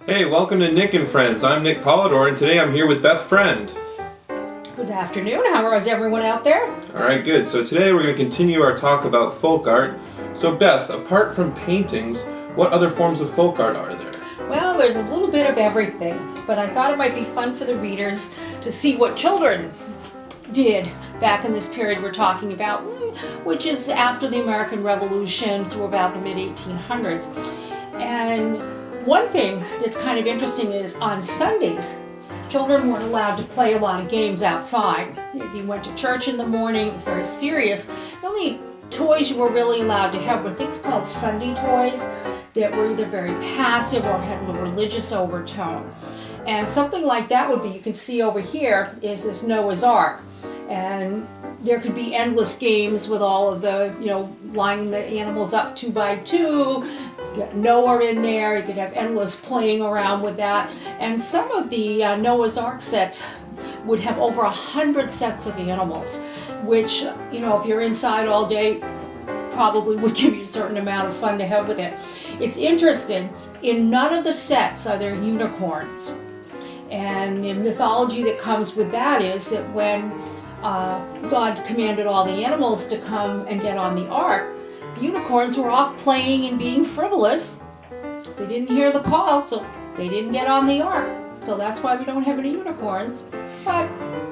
Hey, welcome to Nick and Friends. I'm Nick Polidor, and today I'm here with Beth Friend. Good afternoon. How is everyone out there? Alright, good. So today we're going to continue our talk about folk art. So Beth, apart from paintings, what other forms of folk art are there? Well, there's a little bit of everything, but I thought it might be fun for the readers to see what children did back in this period we're talking about, which is after the American Revolution through about the mid-1800s. And one thing that's kind of interesting is on Sundays, children weren't allowed to play a lot of games outside. You went to church in the morning, it was very serious. The only toys you were really allowed to have were things called Sunday toys that were either very passive or had a religious overtone. And something like that would be, you can see over here, is this Noah's Ark. And there could be endless games with all of the, lining the animals up 2 by 2. You got Noah in there, you could have endless playing around with that. And some of the Noah's Ark sets would have over 100 sets of animals, which, if you're inside all day, probably would give you a certain amount of fun to have with it. It's interesting, in none of the sets are there unicorns. And the mythology that comes with that is that when God commanded all the animals to come and get on the ark, the unicorns were off playing and being frivolous. They didn't hear the call, so they didn't get on the ark. So that's why we don't have any unicorns. But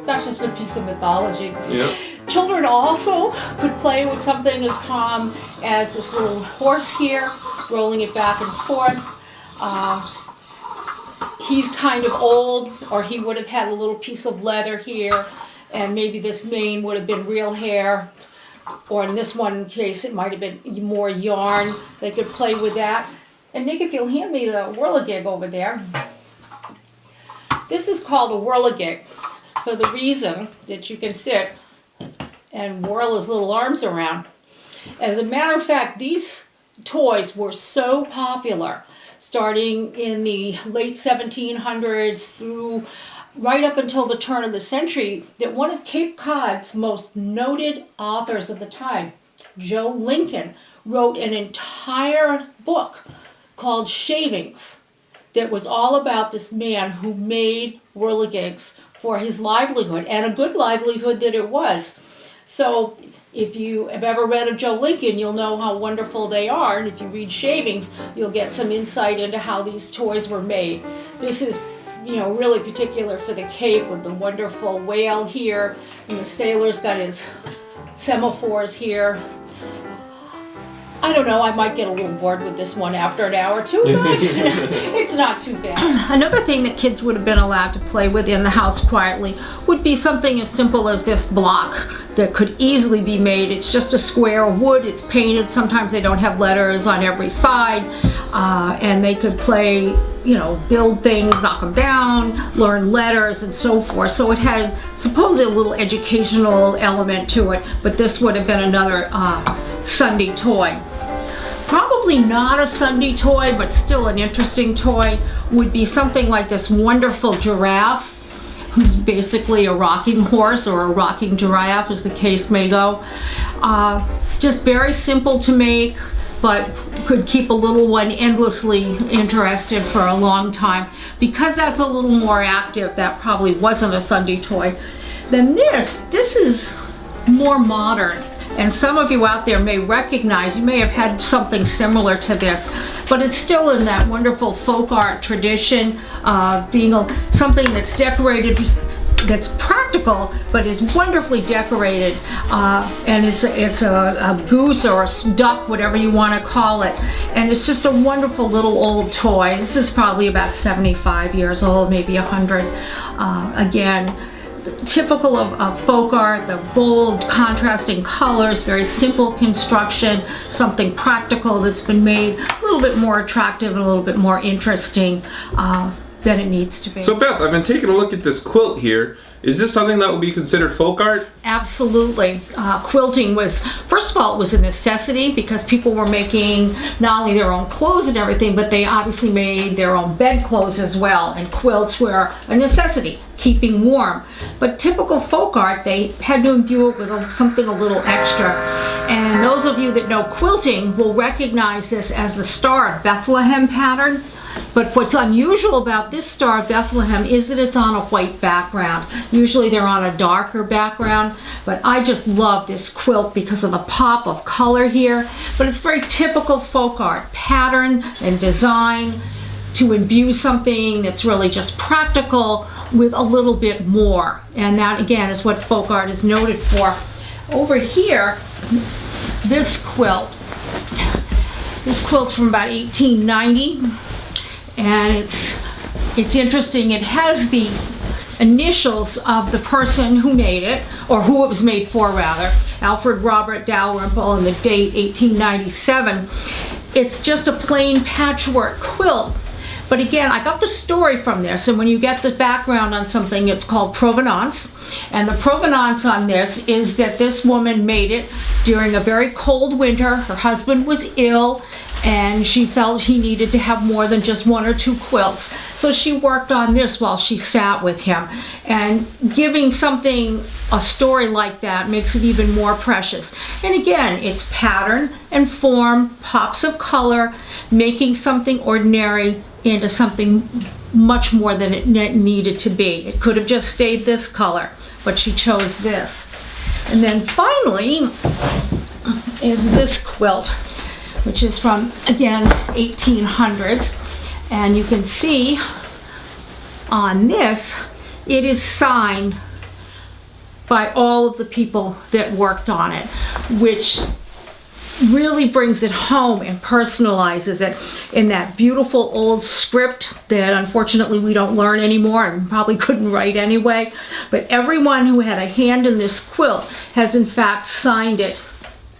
that's just a piece of mythology. Yep. Children also could play with something as calm as this little horse here, rolling it back and forth. He's kind of old, or he would have had a little piece of leather here, and maybe this mane would have been real hair, or in this one case it might have been more yarn. They could play with that. And Nick, if you'll hand me the whirligig over there. This is called a whirligig for the reason that you can sit and whirl his little arms around. As a matter of fact, these toys were so popular starting in the late 1700s through right up until the turn of the century, that one of Cape Cod's most noted authors of the time, Joe Lincoln, wrote an entire book called Shavings that was all about this man who made whirligigs for his livelihood, and a good livelihood that it was. So if you have ever read of Joe Lincoln, you'll know how wonderful they are, and if you read Shavings, you'll get some insight into how these toys were made. This is really particular for the Cape, with the wonderful whale here, and the sailor's got his semaphores here. I don't know, I might get a little bored with this one after an hour or two, but it's not too bad. Another thing that kids would have been allowed to play with in the house quietly would be something as simple as this block that could easily be made. It's just a square of wood, it's painted, sometimes they don't have letters on every side, and they could play, build things, knock them down, learn letters and so forth. So it had supposedly a little educational element to it, but this would have been another Sunday toy. Probably not a Sunday toy, but still an interesting toy, would be something like this wonderful giraffe, who's basically a rocking horse or a rocking giraffe, as the case may go. Just very simple to make, but could keep a little one endlessly interested for a long time. Because that's a little more active, that probably wasn't a Sunday toy. Then this is more modern. And some of you out there may recognize, you may have had something similar to this, but it's still in that wonderful folk art tradition, being something that's decorated, that's practical, but is wonderfully decorated. And it's a goose or a duck, whatever you want to call it. And it's just a wonderful little old toy. This is probably about 75 years old, maybe 100. Again, typical of folk art, the bold contrasting colors, very simple construction, something practical that's been made a little bit more attractive and a little bit more interesting than it needs to be. So Beth, I've been taking a look at this quilt here. Is this something that would be considered folk art? Absolutely. Quilting was, first of all, it was a necessity because people were making not only their own clothes and everything, but they obviously made their own bedclothes as well, and quilts were a necessity, keeping warm. But typical folk art, they had to imbue it with something a little extra. And those of you that know quilting will recognize this as the Star of Bethlehem pattern. But what's unusual about this Star of Bethlehem is that it's on a white background. Usually they're on a darker background, but I just love this quilt because of the pop of color here. But it's very typical folk art, pattern and design to imbue something that's really just practical with a little bit more. And that again is what folk art is noted for. Over here, this quilt's from about 1890, and it's interesting. It has the initials of the person who made it, or who it was made for rather, Alfred Robert Dalrymple, and the date 1897. It's just a plain patchwork quilt. But again, I got the story from this, and when you get the background on something, it's called provenance. And the provenance on this is that this woman made it during a very cold winter. Her husband was ill, and she felt he needed to have more than just one or two quilts. So she worked on this while she sat with him. And giving something a story like that makes it even more precious. And again, it's pattern and form, pops of color, making something ordinary into something much more than it needed to be. It could have just stayed this color, but she chose this. And then finally is this quilt, which is from, again, 1800s. And you can see on this, it is signed by all of the people that worked on it, which really brings it home and personalizes it in that beautiful old script that unfortunately we don't learn anymore and probably couldn't write anyway. But everyone who had a hand in this quilt has in fact signed it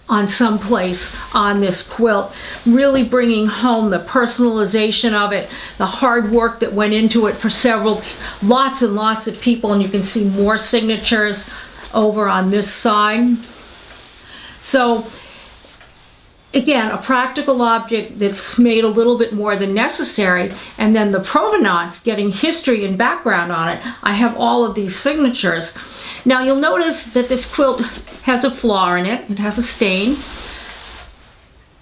on some place on this quilt, really bringing home the personalization of it, the hard work that went into it for lots and lots of people. And you can see more signatures over on this side. So again, a practical object that's made a little bit more than necessary, and then the provenance, getting history and background on it. I have all of these signatures. Now you'll notice that this quilt has a flaw in it. It has a stain.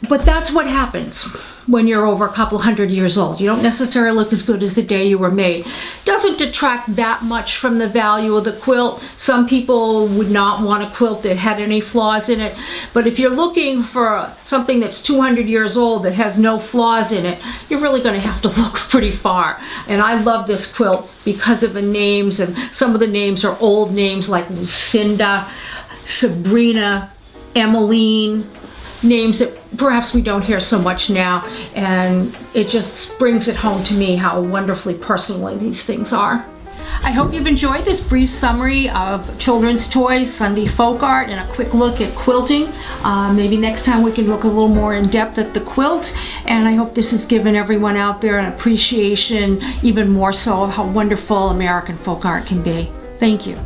But that's what happens when you're over a couple hundred years old. You don't necessarily look as good as the day you were made. Doesn't detract that much from the value of the quilt. Some people would not want a quilt that had any flaws in it. But if you're looking for something that's 200 years old that has no flaws in it, you're really going to have to look pretty far. And I love this quilt because of the names, and some of the names are old names like Lucinda, Sabrina, Emmeline, names that perhaps we don't hear so much now, and it just brings it home to me how wonderfully personal these things are. I hope you've enjoyed this brief summary of children's toys, Sunday folk art, and a quick look at quilting. Maybe next time we can look a little more in depth at the quilts, and I hope this has given everyone out there an appreciation, even more so, of how wonderful American folk art can be. Thank you.